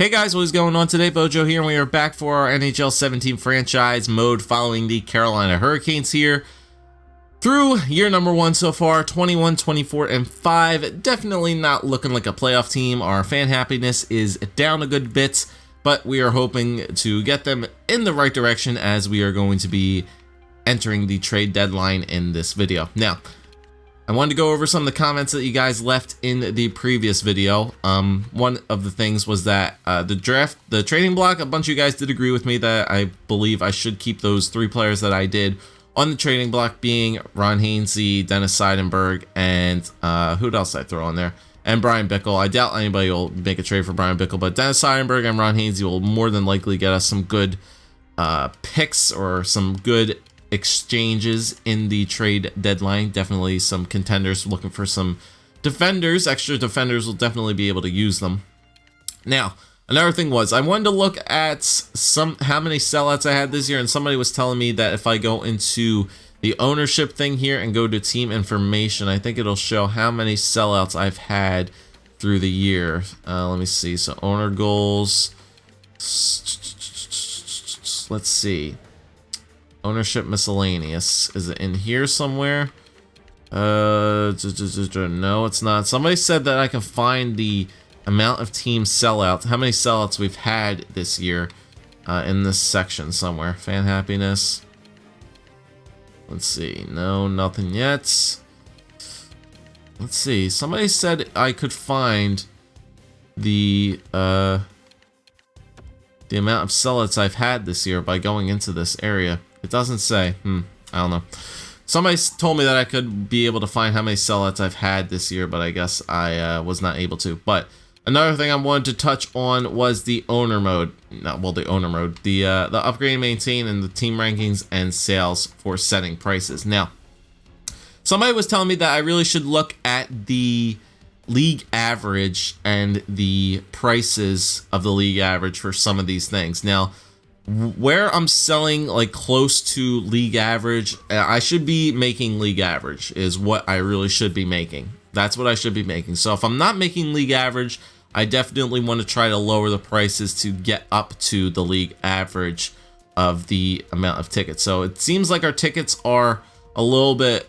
Hey guys, what is going on today? Bojo here, and we are back for our NHL 17 franchise mode following the Carolina Hurricanes here. Through year number 1 so far, 21, 24, and 5. Definitely not looking like a playoff team. Our fan happiness is down a good bit, but we are hoping to get them in the right direction as we are going to be entering the trade deadline in this video. Now, I wanted to go over some of the comments that you guys left in the previous video. One of the things was that the trading block, a bunch of you guys did agree with me that I believe I should keep those 3 players that I did on the trading block, being Ron Hainsey, Dennis Seidenberg, and who else did I throw on there? And Brian Bickle. I doubt anybody will make a trade for Brian Bickle, but Dennis Seidenberg and Ron Hainsey will more than likely get us some good picks or some good exchanges in the trade deadline. Definitely some contenders looking for some defenders. Extra defenders will definitely be able to use them. Now, another thing was I wanted to look at how many sellouts I had this year, and somebody was telling me that if I go into the ownership thing here and go to team information, I think it'll show how many sellouts I've had through the year. Let me see. So owner goals. Let's see. Ownership miscellaneous. Is it in here somewhere? No, it's not. Somebody said that I can find the amount of team sellouts, how many sellouts we've had this year in this section somewhere. Fan happiness. Let's see. No, nothing yet. Let's see. Somebody said I could find the amount of sellouts I've had this year by going into this area. It doesn't say. I don't know. Somebody told me that I could be able to find how many sellouts I've had this year, but I guess I was not able to. But another thing I wanted to touch on was the owner mode. The owner mode. The upgrade and maintain and the team rankings and sales for setting prices. Now, somebody was telling me that I really should look at the league average and the prices of the league average for some of these things. Now, where I'm selling like close to league average, I should be making league average is what I really should be making. That's what I should be making. So if I'm not making league average, I definitely want to try to lower the prices to get up to the league average of the amount of tickets. So it seems like our tickets are a little bit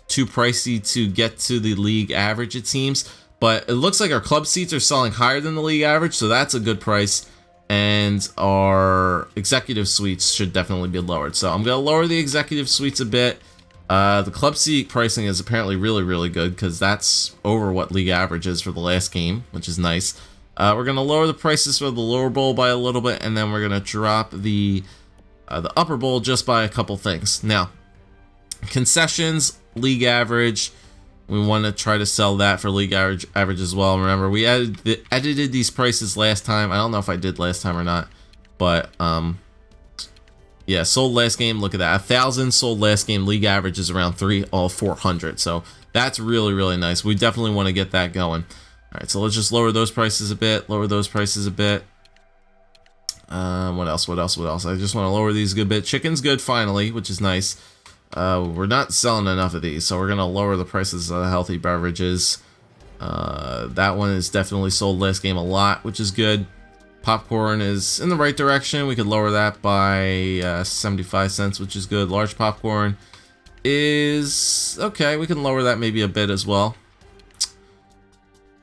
too pricey to get to the league average, it seems. But it looks like our club seats are selling higher than the league average, so that's a good price. And our executive suites should definitely be lowered. So I'm going to lower the executive suites a bit. The club seat pricing is apparently really, really good because that's over what league average is for the last game, which is nice. We're going to lower the prices for the lower bowl by a little bit, and then we're going to drop the upper bowl just by a couple things. Now, concessions, league average. We want to try to sell that for league average as well. Remember, we edited these prices last time. I don't know if I did last time or not, but yeah, sold last game. Look at that, 1,000 sold last game. League average is around 400. So that's really, really nice. We definitely want to get that going. All right, so let's just lower those prices a bit. Lower those prices a bit. What else? I just want to lower these a good bit. Chicken's good finally, which is nice. We're not selling enough of these, so we're going to lower the prices of the healthy beverages. That one is definitely sold last game a lot, which is good. Popcorn is in the right direction. We could lower that by 75 cents, which is good. Large popcorn is okay. We can lower that maybe a bit as well.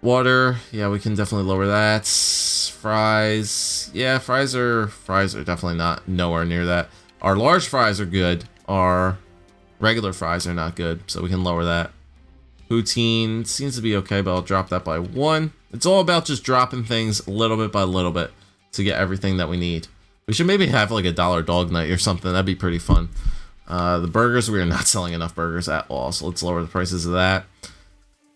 Water, yeah, we can definitely lower that. Fries, yeah, fries are definitely not nowhere near that. Our large fries are good. Our regular fries are not good, so we can lower that. Poutine seems to be okay, but I'll drop that by 1. It's all about just dropping things little bit by little bit to get everything that we need. We should maybe have like a $1 dog night or something. That'd be pretty fun. The burgers, we are not selling enough burgers at all, so let's lower the prices of that.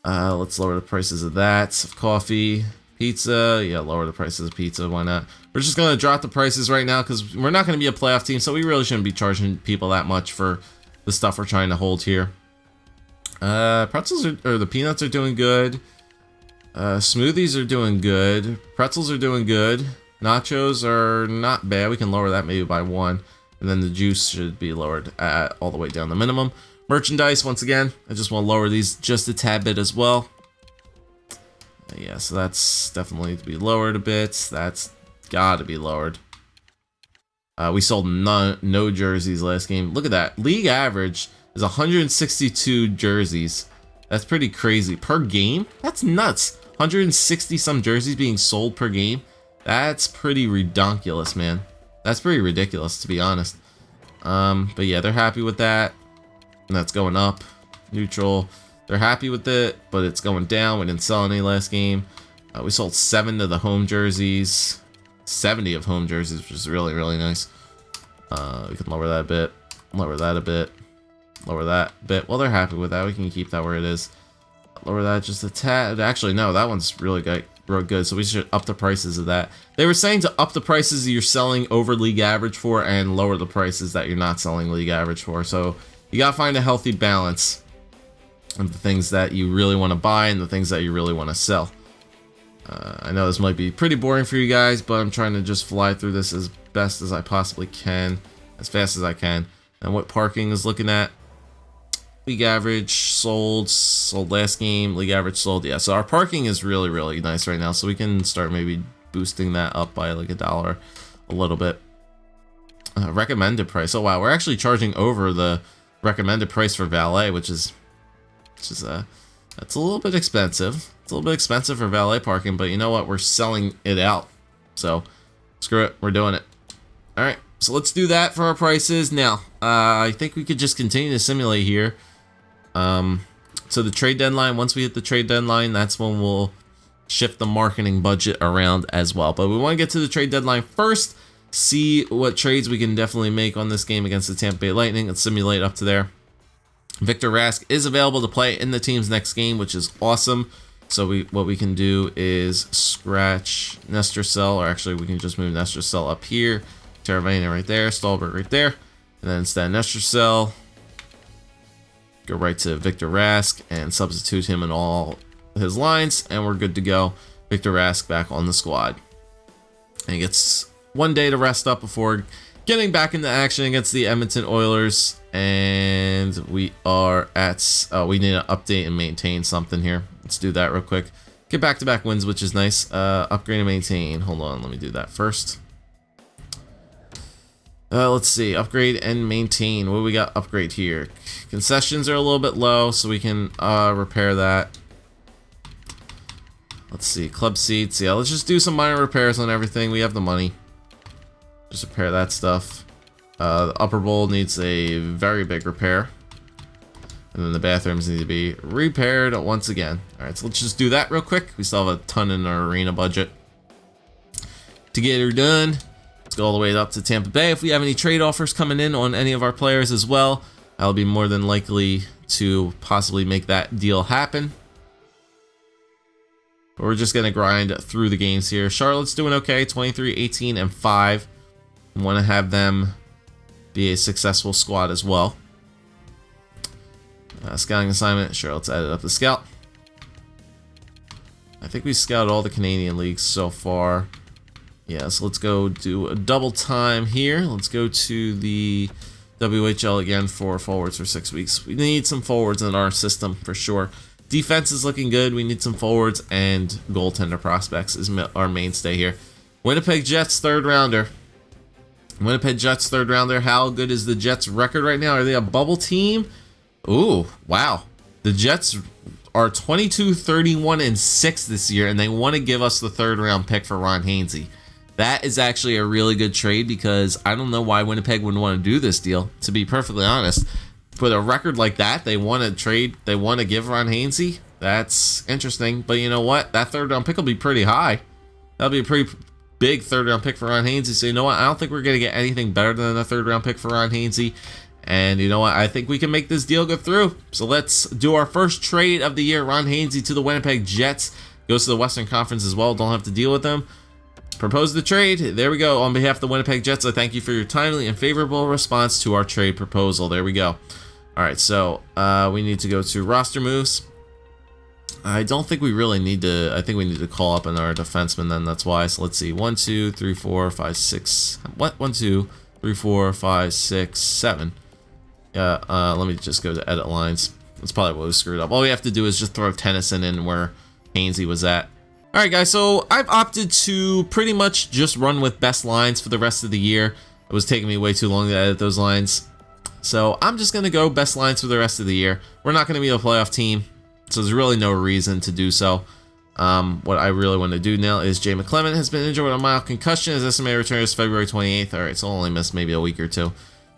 Let's lower the prices of that. Of coffee, pizza, yeah, lower the prices of pizza. Why not? We're just gonna drop the prices right now because we're not gonna be a playoff team, so we really shouldn't be charging people that much for the stuff we're trying to hold here. Pretzels or the peanuts are doing good. Smoothies are doing good. Pretzels are doing good. Nachos are not bad. We can lower that maybe by 1. And then the juice should be lowered all the way down the minimum. Merchandise, once again, I just want to lower these just a tad bit as well. Yeah, so that's definitely to be lowered a bit. That's got to be lowered. We sold no jerseys last game. Look at that. League average is 162 jerseys. That's pretty crazy. Per game? That's nuts. 160 some jerseys being sold per game. That's pretty redonkulous, man. That's pretty ridiculous, to be honest. But yeah, they're happy with that. And that's going up. Neutral. They're happy with it, but it's going down. We didn't sell any last game. We sold 7 of the home jerseys. 70 of home jerseys, which is really, really nice. We can lower that a bit. Lower that a bit. Lower that a bit. Well, they're happy with that. We can keep that where it is. Lower that just a tad. Actually, no, that one's really good. So we should up the prices of that. They were saying to up the prices you're selling over league average for and lower the prices that you're not selling league average for. So you gotta find a healthy balance of the things that you really want to buy and the things that you really want to sell. I know this might be pretty boring for you guys, but I'm trying to just fly through this as best as I possibly can, as fast as I can. And what parking is looking at. League average sold last game. League average sold. Yeah, so our parking is really, really nice right now. So we can start maybe boosting that up by like $1 a little bit. Recommended price. Oh wow, we're actually charging over the recommended price for valet, which is that's a little bit expensive. It's a little bit expensive for valet parking, but you know what? We're selling it out. So screw it, we're doing it. All right, so let's do that for our prices. Now, I think we could just continue to simulate here. So the trade deadline, once we hit the trade deadline, that's when we'll shift the marketing budget around as well. But we want to get to the trade deadline first, see what trades we can definitely make on this game against the Tampa Bay Lightning and simulate up to there. Victor Rask is available to play in the team's next game, which is awesome. So what we can do is scratch Nestor Cell, or actually we can just move Nestor Cell up here, Terravena right there, Stolberg right there, and then instead of Nestor Cell, go right to Victor Rask and substitute him in all his lines, and we're good to go. Victor Rask back on the squad. And he gets 1 day to rest up before getting back into action against the Edmonton Oilers. And we are at, we need to update and maintain something here. Let's do that real quick. Get back-to-back wins, which is nice. Upgrade and maintain. Hold on, let me do that first. Let's see, upgrade and maintain. What do we got upgrade here? Concessions are a little bit low, so we can repair that. Let's see, club seats. Yeah, let's just do some minor repairs on everything. We have the money. Just repair that stuff. The upper bowl needs a very big repair. And then the bathrooms need to be repaired once again. Alright, so let's just do that real quick. We still have a ton in our arena budget to get her done. Let's go all the way up to Tampa Bay. If we have any trade offers coming in on any of our players as well, I'll be more than likely to possibly make that deal happen. But we're just going to grind through the games here. Charlotte's doing okay, 23, 18, and 5. We want to have them be a successful squad as well. Scouting assignment, sure, let's add it up the scout. I think we scouted all the Canadian leagues so far. Yeah, so let's go do a double time here. Let's go to the WHL again for forwards for 6 weeks. We need some forwards in our system for sure. Defense is looking good. We need some forwards, and goaltender prospects is our mainstay here. Winnipeg Jets third rounder. Winnipeg Jets third rounder. How good is the Jets record right now? Are they a bubble team? Ooh, wow. The Jets are 22, 31, and 6 this year, and they want to give us the third round pick for Ron Hainsey. That is actually a really good trade, because I don't know why Winnipeg would want to do this deal, to be perfectly honest. With a record like that, they want to trade, they want to give Ron Hainsey. That's interesting, but you know what? That third round pick will be pretty high. That'll be a pretty big third round pick for Ron Hainsey. So you know what? I don't think we're going to get anything better than a third round pick for Ron Hainsey. And you know what? I think we can make this deal go through. So let's do our first trade of the year. Ron Hainsey to the Winnipeg Jets. Goes to the Western Conference as well. Don't have to deal with them. Propose the trade. There we go. On behalf of the Winnipeg Jets, I thank you for your timely and favorable response to our trade proposal. There we go. All right, so we need to go to roster moves. I don't think we really need to. I think we need to call up in our defenseman then. That's why. So let's see. 1, 2, 3, 4, 5, 6. What? 1, 2, 3, 4, 5, 6, 7. Yeah. Let me just go to edit lines. That's probably what was screwed up. All we have to do is just throw Tennyson in where Hainsey was at. All right, guys, so I've opted to pretty much just run with best lines for the rest of the year. It was taking me way too long to edit those lines. So I'm just going to go best lines for the rest of the year. We're not going to be a playoff team, so there's really no reason to do so. What I really want to do now is Jay McClement has been injured with a mild concussion. His estimated return is February 28th. All right, so I'll only miss maybe a week or two.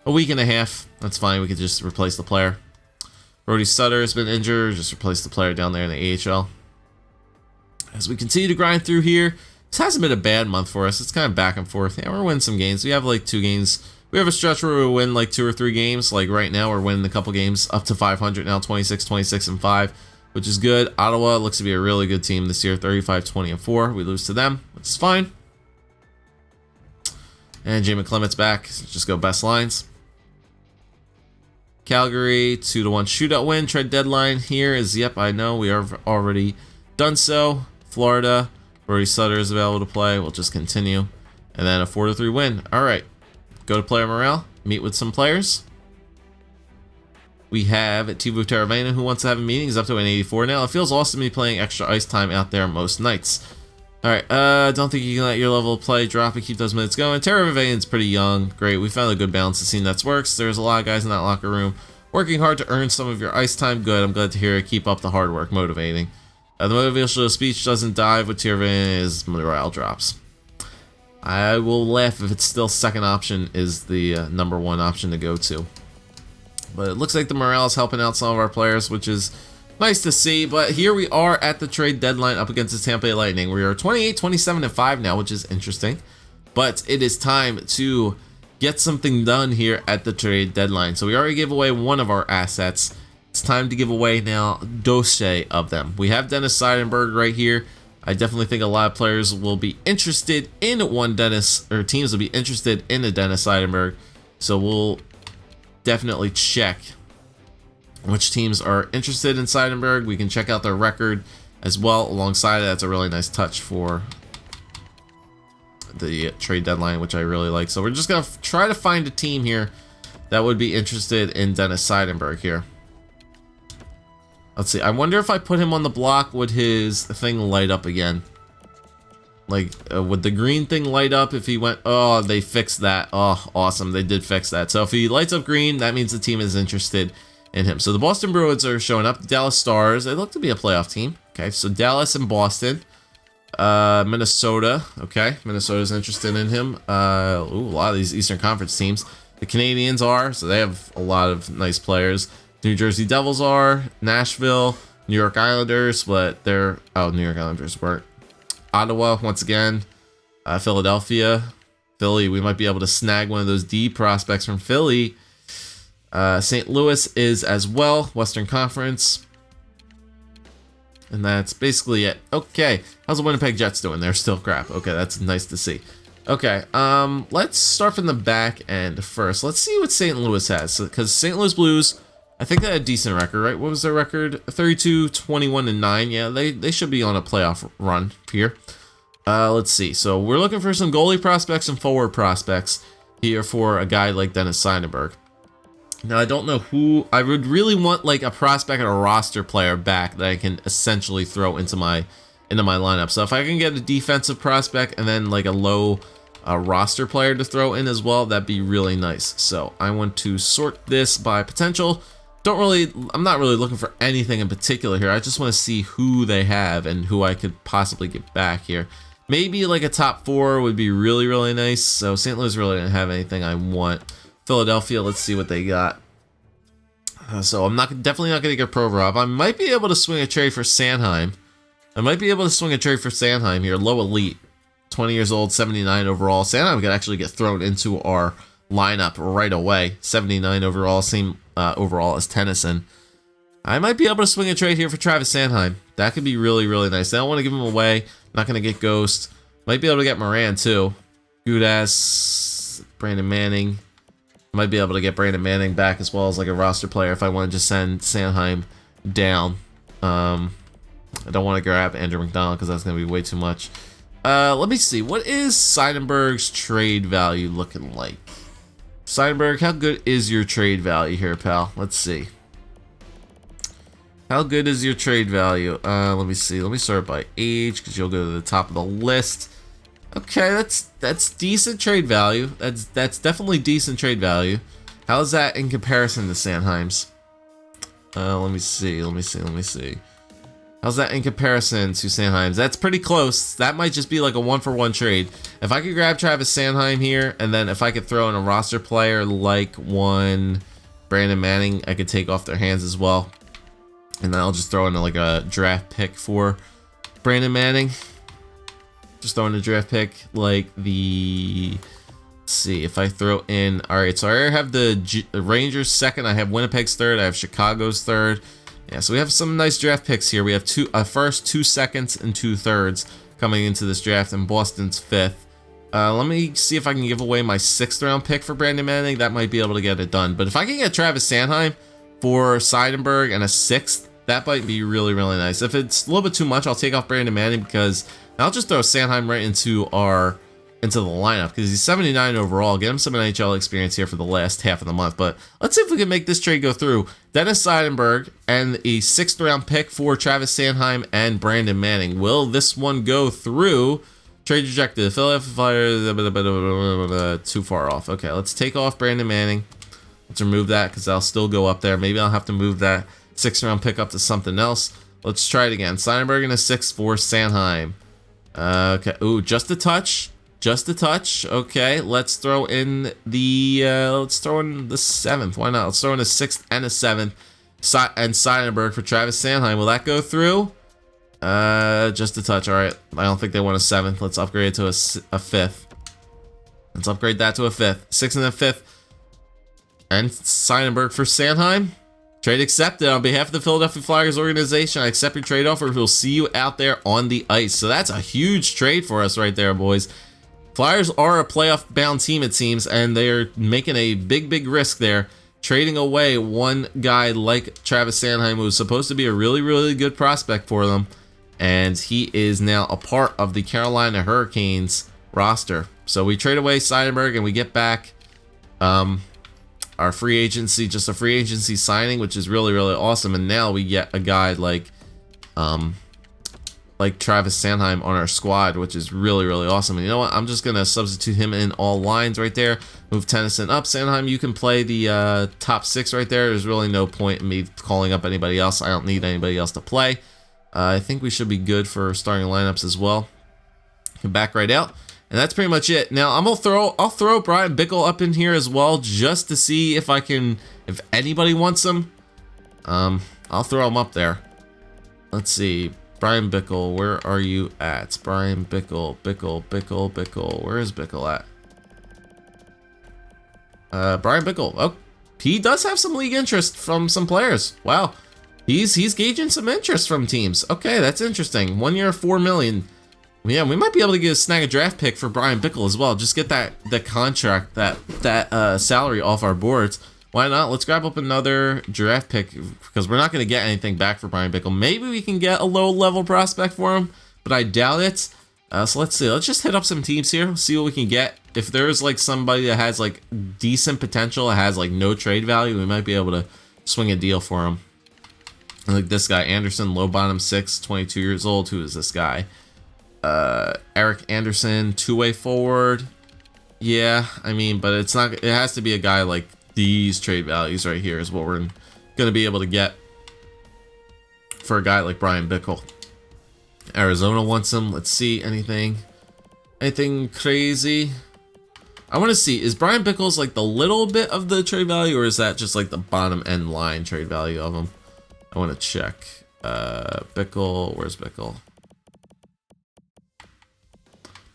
A week and a half. That's fine. We could just replace the player. Brody Sutter has been injured. Just replace the player down there in the AHL. As we continue to grind through here, this hasn't been a bad month for us. It's kind of back and forth. Yeah, we're winning some games. We have like 2 games. We have a stretch where we win like 2 or 3 games. Like right now, we're winning a couple games up to 500 now, 26, 26, and 5, which is good. Ottawa looks to be a really good team this year, 35, 20, and 4. We lose to them, which is fine. And Jay McClement's back. Just go best lines. Calgary, 2-1 shootout win. Trade deadline here is, yep, I know we are already done so. Florida, Brody Sutter is available to play. We'll just continue. And then a 4-3 win. All right. Go to player morale. Meet with some players. We have Teuvo Teravainen, who wants to have a meeting. He's up to an 84 now. It feels awesome to be playing extra ice time out there most nights. All right. Don't think you can let your level of play drop and keep those minutes going. Teravainen's pretty young. Great. We found a good balance of seeing that works. There's a lot of guys in that locker room working hard to earn some of your ice time. Good. I'm glad to hear it. Keep up the hard work. Motivating. The motivational speech doesn't dive with Teravainen as morale drops. I will laugh if it's still second option is the #1 option to go to. But it looks like the morale is helping out some of our players, which is nice to see. But here we are at the trade deadline up against the Tampa Bay Lightning. We are 28, 27, and 5 now, which is interesting. But it is time to get something done here at the trade deadline. So we already gave away one of our assets. It's time to give away now dossier of them. We have Dennis Seidenberg right here. I definitely think a lot of players will be interested in teams will be interested in a Dennis Seidenberg. So we'll definitely check which teams are interested in Seidenberg. We can check out their record as well alongside it. That's a really nice touch for the trade deadline, which I really like. So we're just going to try to find a team here that would be interested in Dennis Seidenberg here. Let's see. I wonder if I put him on the block, would his thing light up again? Like, would the green thing light up if he went... Oh, they fixed that. Oh, awesome. They did fix that. So if he lights up green, that means the team is interested in him. So the Boston Bruins are showing up. The Dallas Stars, they look to be a playoff team. Okay, so Dallas and Boston. Minnesota. Okay, Minnesota's interested in him. Ooh, a lot of these Eastern Conference teams. The Canadians are, so they have a lot of nice players. New Jersey Devils are, Nashville, New York Islanders, but they're... Oh, New York Islanders weren't. Ottawa, once again. Philadelphia. Philly, we might be able to snag one of those D prospects from Philly. St. Louis is as well, Western Conference. And that's basically it. Okay, how's the Winnipeg Jets doing? They're still crap. Okay, that's nice to see. Okay, let's start from the back end first. Let's see what St. Louis has, because St. Louis Blues... I think they had a decent record, right? What was their record? 32, 21, and 9. Yeah, they should be on a playoff run here. Let's see. So we're looking for some goalie prospects and forward prospects here for a guy like Dennis Seidenberg. Now, I don't know who... I would really want like a prospect and a roster player back that I can essentially throw into my lineup. So if I can get a defensive prospect and then like a low roster player to throw in as well, that'd be really nice. So I want to sort this by potential. I'm not really looking for anything in particular here. I just want to see who they have and who I could possibly get back here. Maybe like a top 4 would be really, really nice. So St. Louis really didn't have anything I want. Philadelphia, let's see what they got. So I'm definitely not going to get Provorov. I might be able to swing a trade for Sanheim. Here. Low elite. 20 years old, 79 overall. Sanheim could actually get thrown into our lineup right away. 79 overall, same overall as Tennyson. I might be able to swing a trade here for Travis Sanheim. That could be really, really nice. I don't want to give him away. Not going to get Ghost. Might be able to get Moran too. Gudas, Brandon Manning. Might be able to get Brandon Manning back as well as like a roster player if I want to just send Sanheim down. I don't want to grab Andrew McDonald because that's going to be way too much. Let me see. What is Seidenberg's trade value looking like? Seidenberg, how good is your trade value here, pal? Let's see. How good is your trade value? Let me see. Let me sort by age because you'll go to the top of the list. Okay, that's decent trade value. That's definitely decent trade value. How's that in comparison to Sanheim's? Let me see. How's that in comparison to Sanheim's? That's pretty close. That might just be like a 1-for-1 trade. If I could grab Travis Sanheim here, and then if I could throw in a roster player like one Brandon Manning, I could take off their hands as well. And then I'll just throw in like a draft pick for Brandon Manning. Just throw in a draft pick like the... Let's see if I throw in... Alright, so I already have the Rangers second. I have Winnipeg's third. I have Chicago's third. Yeah, so we have some nice draft picks here. We have a first, 2 seconds, and 2 thirds coming into this draft, and Boston's fifth. Let me see if I can give away my 6th round pick for Brandon Manning. That might be able to get it done. But if I can get Travis Sanheim for Seidenberg and a 6th, that might be really, really nice. If it's a little bit too much, I'll take off Brandon Manning because I'll just throw Sanheim right into the lineup because he's 79 overall. Get him some NHL experience here for the last half of the month. But let's see if we can make this trade go through. Dennis Seidenberg and a 6th round pick for Travis Sanheim and Brandon Manning. Will this one go through? Trade rejected. The Philadelphia Flyers too far off. Okay, let's take off Brandon Manning. Let's remove that because I'll still go up there. Maybe I'll have to move that 6th round pick up to something else. Let's try it again. Seidenberg and a 6 for Sanheim. Okay. Ooh, just a touch. Just a touch. Okay, let's throw in the 7th. Why not? Let's throw in a 6th and a 7th. And Seidenberg for Travis Sanheim. Will that go through? Just a touch. All right. I don't think they want a 7th. Let's upgrade it to a 5th. Let's upgrade that to a 5th. 6th and a 5th. And Seidenberg for Sanheim. Trade accepted. On behalf of the Philadelphia Flyers organization, I accept your trade offer. We'll see you out there on the ice. So that's a huge trade for us right there, boys. Flyers are a playoff-bound team, it seems, and they're making a big risk there, trading away one guy like Travis Sanheim, who was supposed to be a really, really good prospect for them, and he is now a part of the Carolina Hurricanes roster. So we trade away Seidenberg, and we get back our free agency, just a free agency signing, which is really, really awesome. And now we get a guy like Travis Sanheim on our squad, which is really, really awesome. And you know what? I'm just going to substitute him in all lines right there. Move Tennyson up. Sanheim, you can play the top 6 right there. There's really no point in me calling up anybody else. I don't need anybody else to play. I think we should be good for starting lineups as well. Can back right out. And that's pretty much it. Now I'll throw Brian Bickle up in here as well, just to see if if anybody wants him. I'll throw him up there. Let's see. Brian Bickle, where are you at? Brian Bickle. Where is Bickle at? Brian Bickle. Oh, he does have some league interest from some players. Wow. He's gauging some interest from teams. Okay, that's interesting. 1 year, $4 million. Yeah, we might be able to get a snag a draft pick for Brian Bickle as well. Just get the contract, that salary off our boards. Why not? Let's grab up another draft pick because we're not going to get anything back for Brian Bickle. Maybe we can get a low-level prospect for him, but I doubt it. So let's see. Let's just hit up some teams here, see what we can get. If there's like somebody that has like decent potential, that has like no trade value, we might be able to swing a deal for him. Like this guy, Anderson, low bottom 6, 22 years old. Who is this guy? Eric Anderson, 2-way forward. Yeah, I mean, but it's not. It has to be a guy like these trade values right here is what we're going to be able to get for a guy like Brian Bickle. Arizona wants him. Let's see, anything crazy. I want to see, is Brian Bickle's like the little bit of the trade value, or is that just like the bottom end line trade value of him? I want to check. Bickle, where's Bickle?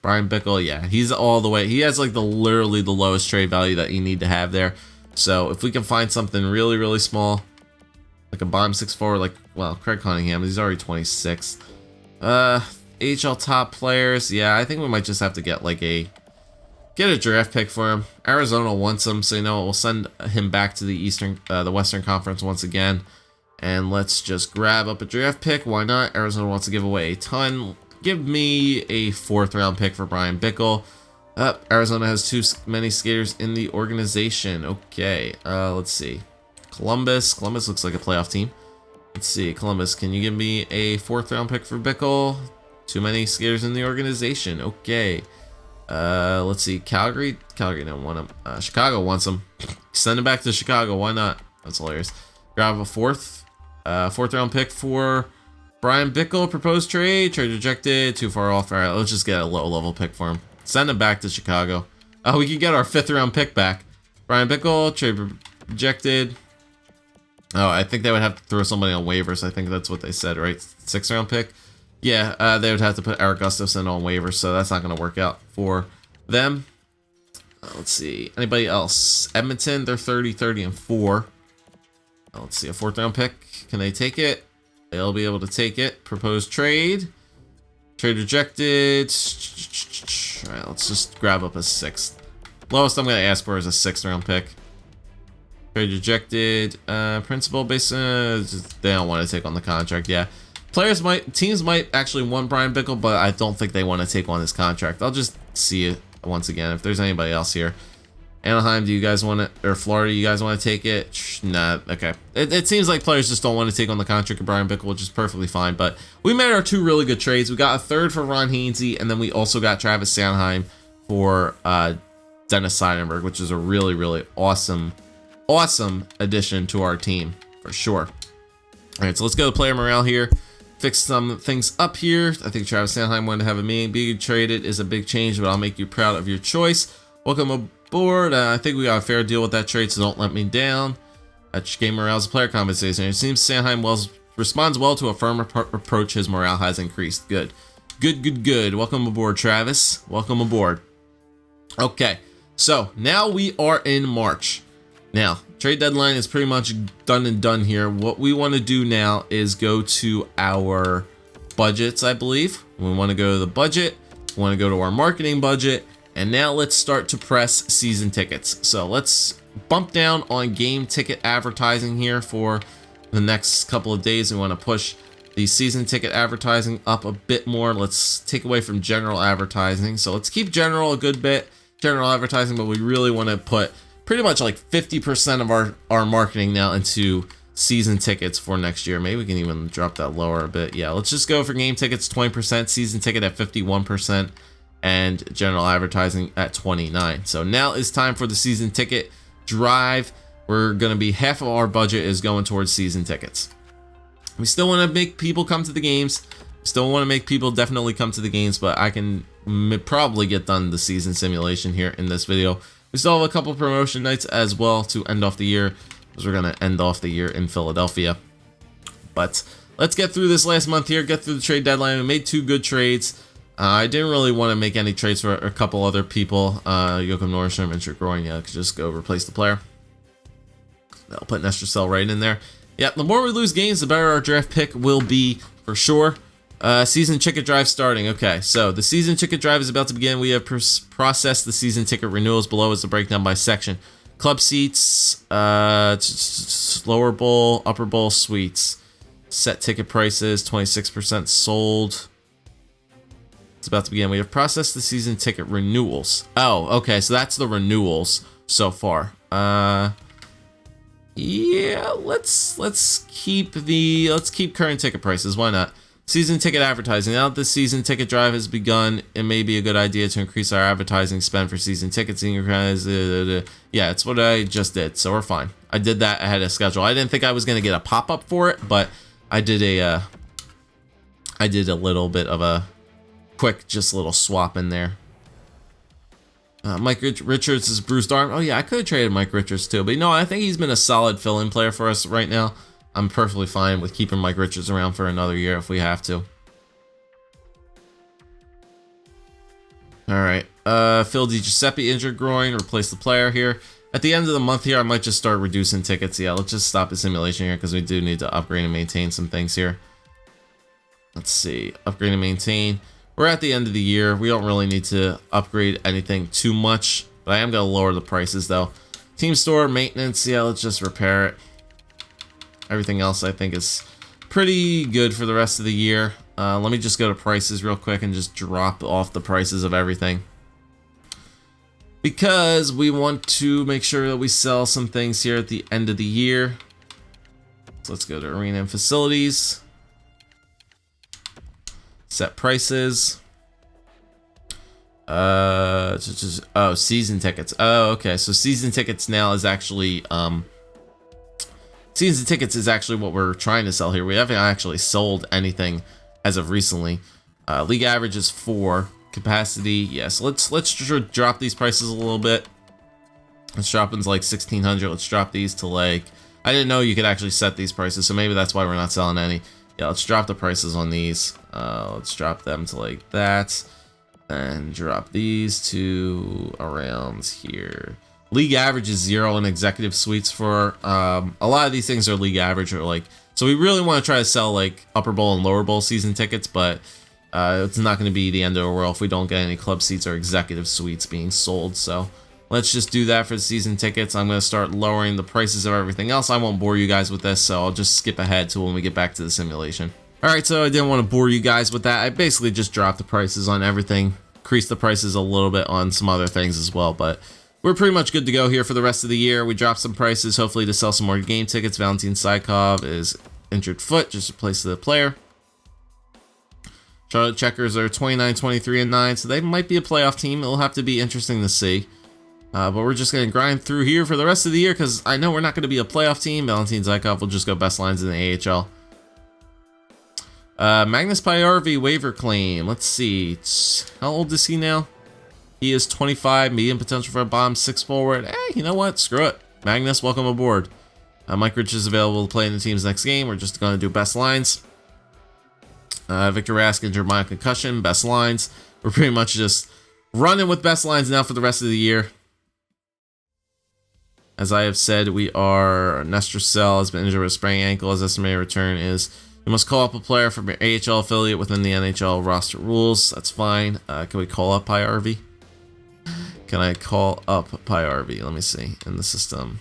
Brian Bickle, yeah, he's all the way. He has like literally the lowest trade value that you need to have there. So if we can find something really, really small, like a bottom 6 forward, like, well, Craig Cunningham, he's already 26. AHL top players, yeah, I think we might just have to get a draft pick for him. Arizona wants him, so you know what, we'll send him back to the Western Conference once again. And let's just grab up a draft pick. Why not? Arizona wants to give away a ton. Give me a 4th round pick for Brian Bickle. Arizona has too many skaters in the organization. Okay, let's see. Columbus looks like a playoff team. Let's see, Columbus, can you give me a 4th round pick for Bickle? Too many skaters in the organization. Okay. Let's see, Calgary don't want him. Chicago wants him. Send him back to Chicago. Why not? That's hilarious. Grab a 4th round pick for Brian Bickle. Proposed trade rejected. Too far off. All right, let's just get a low level pick for him. Send him back to Chicago. Oh, we can get our 5th round pick back. Brian Bickle, trade rejected. Oh, I think they would have to throw somebody on waivers. I think that's what they said, right? 6th round pick. Yeah, they would have to put Eric Gustafson on waivers, so that's not going to work out for them. Let's see. Anybody else? Edmonton, they're 30-30-4. Let's see, a 4th round pick. Can they take it? They'll be able to take it. Proposed trade. Trade rejected. All right, let's just grab up a 6th. Lowest I'm going to ask for is a 6th round pick. Trade rejected. Principal base. They don't want to take on the contract. Yeah. Teams might actually want Brian Bickle, but I don't think they want to take on his contract. I'll just see it once again if there's anybody else here. Anaheim, do you guys want it? Or Florida, you guys want to take it? Nah, okay. It seems like players just don't want to take on the contract of Brian Bickle, which is perfectly fine. But we made our 2 really good trades. We got a 3rd for Ron Hainsey, and then we also got Travis Sanheim for Dennis Seidenberg, which is a really, really awesome addition to our team for sure. All right, so let's go to player morale here. Fix some things up here. I think Travis Sanheim wanted to have a meeting. Being traded is a big change, but I'll make you proud of your choice. Welcome aboard. I think we got a fair deal with that trade, so don't let me down. Game morale is a player compensation. It seems Sanheim responds well to a firm approach. His morale has increased. Good. Welcome aboard, Travis. Welcome aboard. Okay, so now we are in March. Now, trade deadline is pretty much done here. What we want to do now is go to our budgets, I believe. We want to go to the budget. We want to go to our marketing budget. And now let's start to press season tickets. So let's bump down on game ticket advertising here for the next couple of days. We want to push the season ticket advertising up a bit more. Let's take away from general advertising. So let's keep general a good bit, general advertising, but we really want to put pretty much like 50% of our marketing now into season tickets for next year. Maybe we can even drop that lower a bit. Yeah, let's just go for game tickets 20%, season ticket at 51%, and general advertising at 29%. So now it's time for the season ticket drive. We're going to be half of our budget is going towards season tickets. We still want to make people come to the games. Still want to make people definitely come to the games, but I can probably get done the season simulation here in this video. We still have a couple promotion nights as well to end off the year, because we're going to end off the year in Philadelphia. But let's get through this last month here, get through the trade deadline. We made 2 good trades. I didn't really want to make any trades for a couple other people. Joachim Nordstrom and Trick Roy. Yeah, I could just go replace the player. I'll put Nestor Cell right in there. Yeah, the more we lose games, the better our draft pick will be for sure. Season ticket drive starting. Okay, so the season ticket drive is about to begin. We have processed the season ticket renewals. Below is the breakdown by section. Club seats, lower bowl, upper bowl suites. Set ticket prices, 26% sold. It's about to begin. We have processed the season ticket renewals. Oh, okay, so that's the renewals so far. Yeah, let's keep current ticket prices. Why not? Season ticket advertising. Now that the season ticket drive has begun, it may be a good idea to increase our advertising spend for season tickets. Yeah, it's what I just did, so we're fine. I did that ahead of schedule. I didn't think I was gonna get a pop-up for it, but I did a little bit of a quick, just little swap in there. Mike Richards is bruised arm. Oh yeah, I could have traded Mike Richards too, but no, I think he's been a solid fill-in player for us right now. I'm perfectly fine with keeping Mike Richards around for another year if we have to. All right, Phil DiGiuseppe injured groin. Replace the player here. At the end of the month here, I might just start reducing tickets. Yeah, let's just stop the simulation here because we do need to upgrade and maintain some things here. Let's see, upgrade and maintain. We're at the end of the year. We don't really need to upgrade anything too much, but I am going to lower the prices though. Team store, maintenance, yeah, let's just repair it. Everything else I think is pretty good for the rest of the year. Let me just go to prices real quick and just drop off the prices of everything, because we want to make sure that we sell some things here at the end of the year. So let's go to arena and facilities. Set prices. Oh, season tickets. Oh, okay. So season tickets now is actually season tickets is actually what we're trying to sell here. We haven't actually sold anything as of recently. League average is 4. Capacity, yes. Let's drop these prices a little bit. Let's drop them to like 1600. Let's drop these to like, I didn't know you could actually set these prices, so maybe that's why we're not selling any. Yeah, let's drop the prices on these. Let's drop them to like that, and drop these to around here. League average is 0 in executive suites for a lot of these things are league average, or like, so we really want to try to sell like upper bowl and lower bowl season tickets, but it's not going to be the end of the world if we don't get any club seats or executive suites being sold. So let's just do that for the season tickets. I'm going to start lowering the prices of everything else. I won't bore you guys with this, so I'll just skip ahead to when we get back to the simulation. Alright, so I didn't want to bore you guys with that. I basically just dropped the prices on everything, increased the prices a little bit on some other things as well, but we're pretty much good to go here for the rest of the year. We dropped some prices, hopefully to sell some more game tickets. Valentin Sykes is injured foot, just replace the player. Charlotte Checkers are 29, 23, and 9, so they might be a playoff team. It'll have to be interesting to see. But we're just going to grind through here for the rest of the year because I know we're not going to be a playoff team. Valentin Sykes will just go best lines in the AHL. Magnus Pajärvi waiver claim. Let's see. How old is he now? He is 25, medium potential for a bottom 6 forward. Hey, you know what? Screw it. Magnus, welcome aboard. Mike Rich is available to play in the team's next game. We're just going to do best lines. Victor Rask injured minor concussion, best lines. We're pretty much just running with best lines now for the rest of the year. As I have said, we are Nestor Sell has been injured with a sprained ankle. His estimated return is you must call up a player from your AHL affiliate within the NHL roster rules. That's fine. Can we call up Pajärvi? Can I call up Pajärvi? Let me see in the system.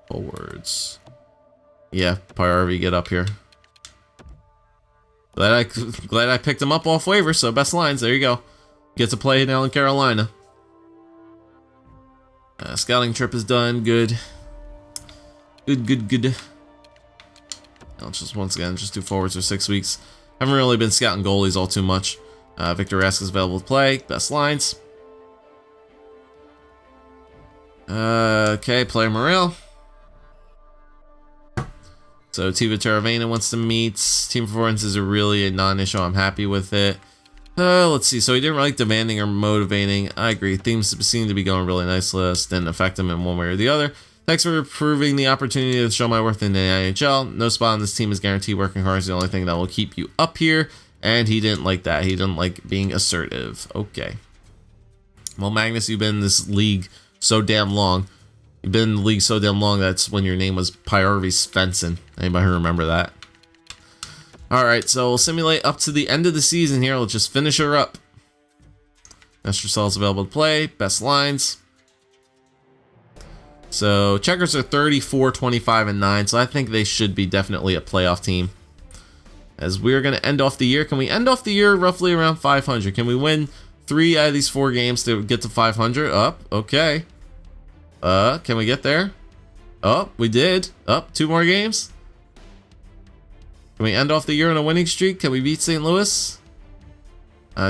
Forwards. Yeah, Pajärvi, get up here. Glad I picked him up off waiver, so best lines, there you go. Get to play now in Carolina. Scouting trip is done, good. Good. I'll just once again just do forwards for 6 weeks. Haven't really been scouting goalies all too much. Victor Rask is available to play, best lines. Okay, player morale. So Tiva Taravena wants to meet. Team performances are really a non-issue. I'm happy with it. Let's see. So he didn't like demanding or motivating. I agree. Themes seem to be going really nicely. Didn't affect him in one way or the other. Thanks for approving the opportunity to show my worth in the NHL. No spot on this team is guaranteed. Working hard is the only thing that will keep you up here. And he didn't like that. He didn't like being assertive. Okay. Well, Magnus, you've been in this league so damn long. You've been in the league so damn long, that's when your name was Pajärvi Svensson. Anybody remember that? Alright, so we'll simulate up to the end of the season here. Let's just finish her up. Nestor Cell's available to play. Best lines. So, Checkers are 34, 25, and 9. So I think they should be definitely a playoff team. As we're going to end off the year. Can we end off the year roughly around 500? Can we win 3 out of these 4 games to get to 500? Up. Okay. Can we get there? Oh, we did. Up 2 more games. Can we end off the year on a winning streak? Can we beat St. Louis?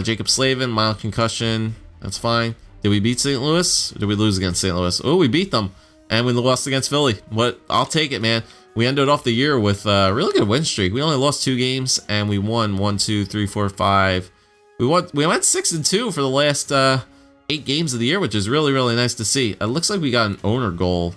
Jacob Slavin, mild concussion. That's fine. Did we beat St. Louis? Or did we lose against St. Louis? Oh, we beat them. And we lost against Philly. What? I'll take it, man. We ended off the year with a really good win streak. We only lost 2 games, and we won 1, 2, 3, 4, 5. We went 6-2 for the last 8 games of the year, which is really, really nice to see. It looks like we got an owner goal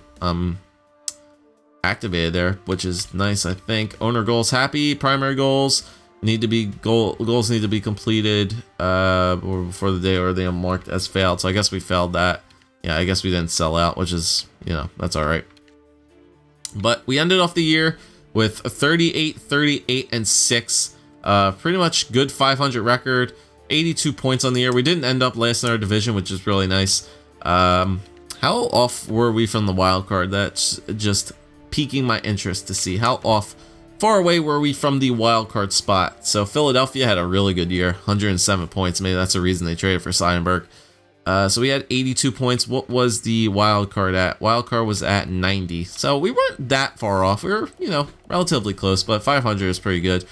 activated there, which is nice, I think. Owner goals happy. Primary goals need to be goals need to be completed before the day, or they are marked as failed. So I guess we failed that. Yeah, I guess we didn't sell out, which is, you know, that's all right. But we ended off the year with a 38, 38, and 6. Pretty much good 500 record. 82 points on the year. We didn't end up last in our division, which is really nice. How off were we from the wild card? That's just piquing my interest to see how far away were we from the wild card spot. So Philadelphia had a really good year, 107 points. Maybe that's the reason they traded for Seidenberg. So we had 82 points. What was the wild card at? Wild card was at 90. So we weren't that far off. We were, you know, relatively close, but 500 is pretty good.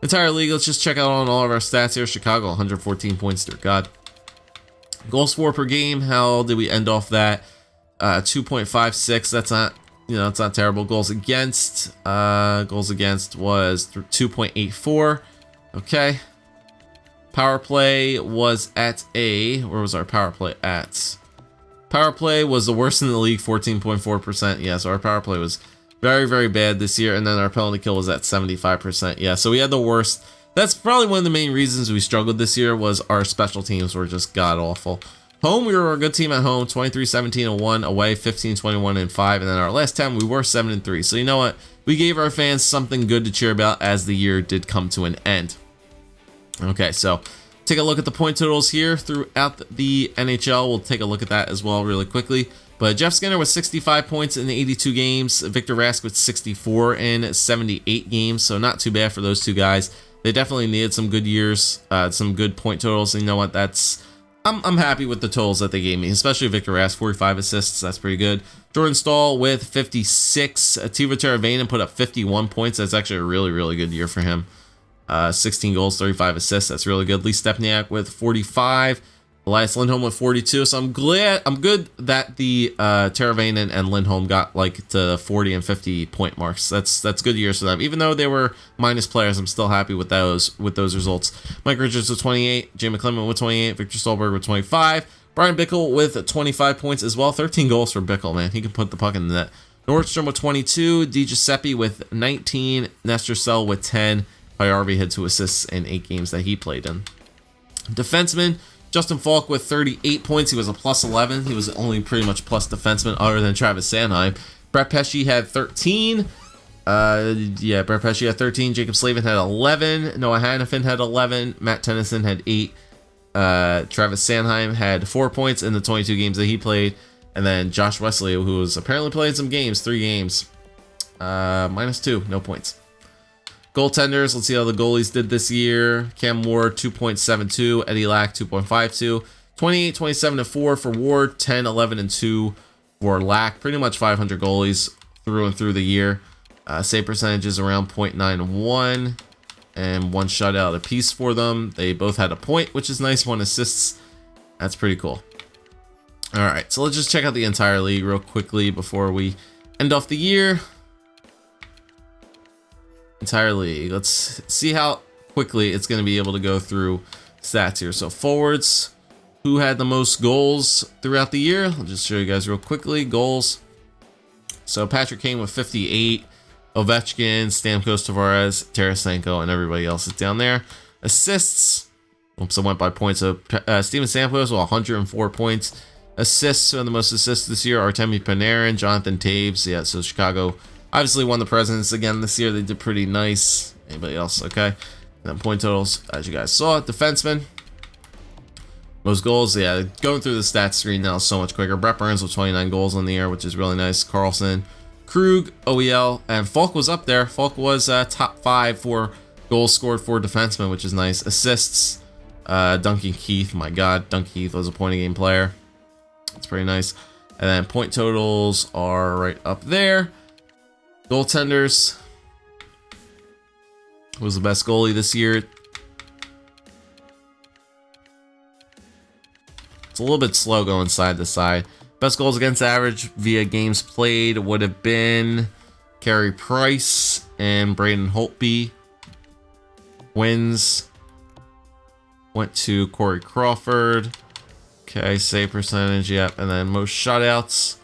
Entire league, let's just check out on all of our stats here. Chicago, 114 points, dear God. Goals for per game, how did we end off that? 2.56, that's not, you know, it's not terrible. Goals against was 2.84. Okay. Power play was at where was our power play at? Power play was the worst in the league, 14.4%. Yeah, so our power play was very, very bad this year. And then our penalty kill was at 75%. Yeah, so we had the worst. That's probably one of the main reasons we struggled this year was our special teams were just god-awful. Home, we were a good team at home, 23-17-1. Away, 15-21-5. And then our last 10, we were 7-3. So you know what? We gave our fans something good to cheer about as the year did come to an end. Okay, so take a look at the point totals here throughout the NHL. We'll take a look at that as well really quickly. But Jeff Skinner with 65 points in 82 games. Victor Rask with 64 in 78 games. So not too bad for those two guys. They definitely needed some good years, some good point totals. And you know what? I'm happy with the totals that they gave me, especially Victor Rask, 45 assists. That's pretty good. Jordan Staal with 56. Teuvo Teravainen put up 51 points. That's actually a really, really good year for him. 16 goals, 35 assists. That's really good. Lee Stepniak with 45. Elias Lindholm with 42. So I'm good that the Teravainen and Lindholm got like to 40 and 50 point marks. That's good years for them. Even though they were minus players, I'm still happy with those results. Mike Richards with 28. Jay McClement with 28. Victor Stolberg with 25. Brian Bickle with 25 points as well. 13 goals for Bickle, man. He can put the puck in the net. Nordstrom with 22. Di Giuseppe with 19. Nestor Sell with 10. Pajärvi had 2 assists in 8 games that he played in. Defenseman, Justin Falk with 38 points. He was a plus 11. He was the only pretty much plus defenseman other than Travis Sanheim. Brett Pesce had 13. Brett Pesce had 13. Jacob Slavin had 11. Noah Hannafin had 11. Matt Tennyson had 8. Travis Sanheim had 4 points in the 22 games that he played. And then Josh Wesley, who was apparently playing some games, 3 games. -2, no points. Goaltenders, let's see how the goalies did this year. Cam Ward, 2.72. Eddie Lack, 2.52. 28, 27-4 for Ward. 10, 11-2 for Lack. Pretty much 500 goalies through and through the year. Save percentages around .91. And 1 shutout apiece for them. They both had a point, which is nice. 1 assists. That's pretty cool. All right, so let's just check out the entire league real quickly before we end off the year. Entire league. Let's see how quickly it's going to be able to go through stats here. So forwards, who had the most goals throughout the year? I'll just show you guys real quickly. Goals. So Patrick Kane with 58. Ovechkin, Stamkos, Tavares, Tarasenko, and everybody else is down there. Assists. Oops, I went by points. So Steven Stamkos with 104 points. Assists, the most assists this year. Artemi Panarin, Jonathan Taves. Yeah, so Chicago obviously won the Presidents again this year. They did pretty nice. Anybody else? Okay. And then point totals, as you guys saw. Defenseman. Most goals. Yeah, going through the stats screen now is so much quicker. Brett Burns with 29 goals on the year, which is really nice. Carlson, Krug, OEL, and Falk was up there. Falk was top 5 for goals scored for defensemen, which is nice. Assists. Duncan Keith. My God, Duncan Keith was a point a game player. That's pretty nice. And then point totals are right up there. Goaltenders. Who was the best goalie this year? It's a little bit slow going side to side. Best goals against average via games played would have been Carey Price and Braden Holtby. Wins went to Corey Crawford. Okay, save percentage, yep. And then most shutouts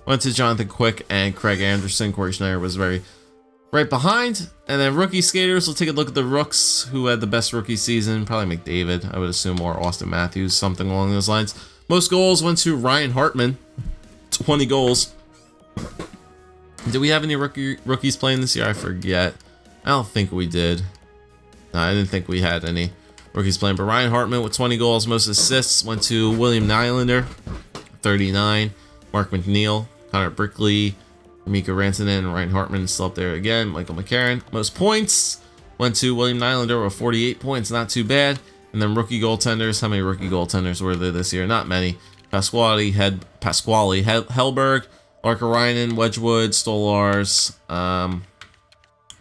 went to Jonathan Quick and Craig Anderson. Corey Schneider was right behind. And then rookie skaters, we'll take a look at the rooks who had the best rookie season. Probably McDavid, I would assume, or Austin Matthews, something along those lines. Most goals went to Ryan Hartman, 20 goals. Did we have any rookies playing this year? I forget. I don't think we did. No, I didn't think we had any rookies playing. But Ryan Hartman with 20 goals. Most assists went to William Nylander, 39. Mark McNeil, Connor Brickley, Mika Rantanen, and Ryan Hartman still up there again. Michael McCarron. Most points went to William Nylander with 48 points. Not too bad. And then rookie goaltenders. How many rookie goaltenders were there this year? Not many. Hellberg, Larkarainen, Wedgwood, Stolars,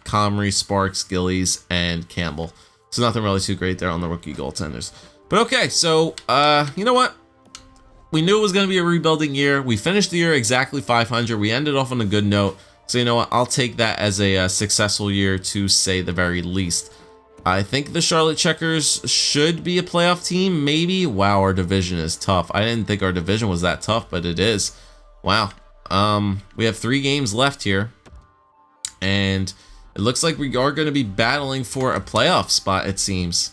Comrie, Sparks, Gillies, and Campbell. So nothing really too great there on the rookie goaltenders. But okay, so you know what? We knew it was going to be a rebuilding year. We finished the year exactly 500. We ended off on a good note. So you know what? I'll take that as a successful year to say the very least. I think the Charlotte Checkers should be a playoff team, maybe. Wow, our division is tough. I didn't think our division was that tough, but it is. Wow. We have 3 games left here. And it looks like we are going to be battling for a playoff spot, it seems.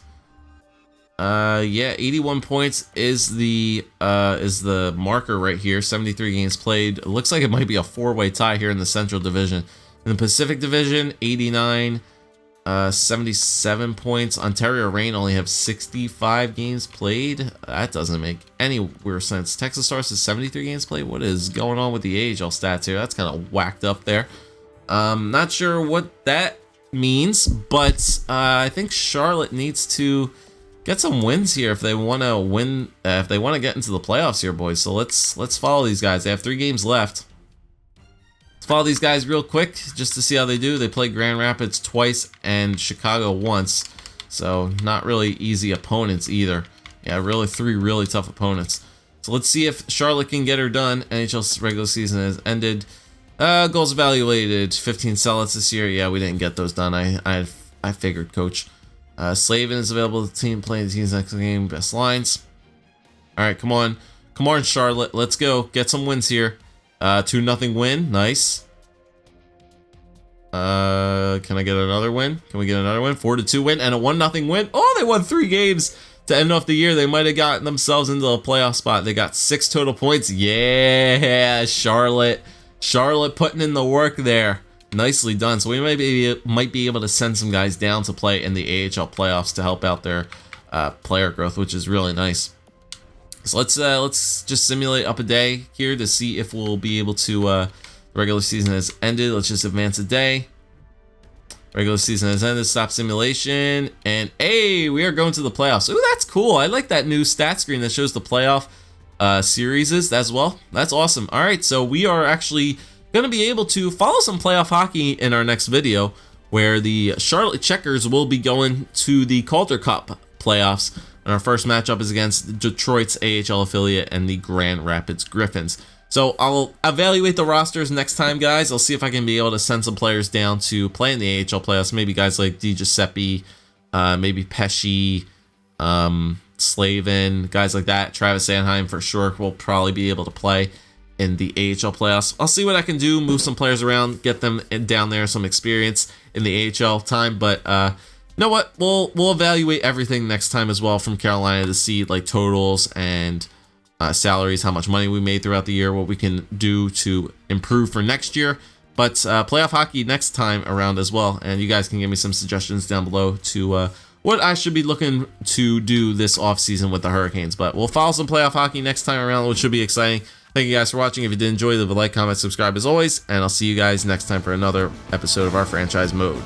Yeah, 81 points is the marker right here. 73 games played. It looks like it might be a 4-way tie here in the Central Division. In the Pacific Division, 89, 77 points. Ontario Reign only have 65 games played. That doesn't make any weird sense. Texas Stars is 73 games played. What is going on with the AHL stats here? That's kind of whacked up there. Not sure what that means, but I think Charlotte needs to get some wins here if they want to win, if they want to get into the playoffs here, boys. So let's follow these guys. They have 3 games left. Let's follow these guys real quick just to see how they do. They played Grand Rapids twice and Chicago once, so not really easy opponents either. Yeah, really 3 really tough opponents. So let's see if Charlotte can get her done. NHL's regular season has ended. Goals evaluated, 15 sellouts this year. Yeah, we didn't get those done. I figured, coach. Slavin is available to the team, playing the team's next game. Best lines. All right, come on. Come on, Charlotte. Let's go. Get some wins here. 2-0 win. Nice. Can I get another win? Can we get another win? 4-2 win and a 1-0 win. Oh, they won 3 games to end off the year. They might have gotten themselves into a playoff spot. They got 6 total points. Yeah, Charlotte. Charlotte putting in the work there. Nicely done. So we might be able to send some guys down to play in the AHL playoffs to help out their player growth, which is really nice. So let's just simulate up a day here to see if we'll be able to. The regular season has ended. Let's just advance a day. Regular season has ended. Stop simulation, and hey, we are going to the playoffs. Ooh, that's cool. I like that new stat screen that shows the playoff series as well. That's awesome. All right, so we are actually going to be able to follow some playoff hockey in our next video, where the Charlotte Checkers will be going to the Calder Cup playoffs, and our first matchup is against Detroit's AHL affiliate and the Grand Rapids Griffins. So I'll evaluate the rosters next time, guys. I'll see if I can be able to send some players down to play in the AHL playoffs. Maybe guys like DiGiuseppe, maybe Pesci, Slavin, guys like that. Travis Sanheim for sure will probably be able to play in the AHL playoffs. I'll see what I can do, move some players around, get them down there, some experience in the AHL time. But you know what? We'll evaluate everything next time as well from Carolina to see like totals and salaries, how much money we made throughout the year, what we can do to improve for next year. But playoff hockey next time around as well. And you guys can give me some suggestions down below to what I should be looking to do this offseason with the Hurricanes. But we'll follow some playoff hockey next time around, which should be exciting. Thank you guys for watching. If you did enjoy, leave a like, comment, subscribe as always, and I'll see you guys next time for another episode of our franchise mode.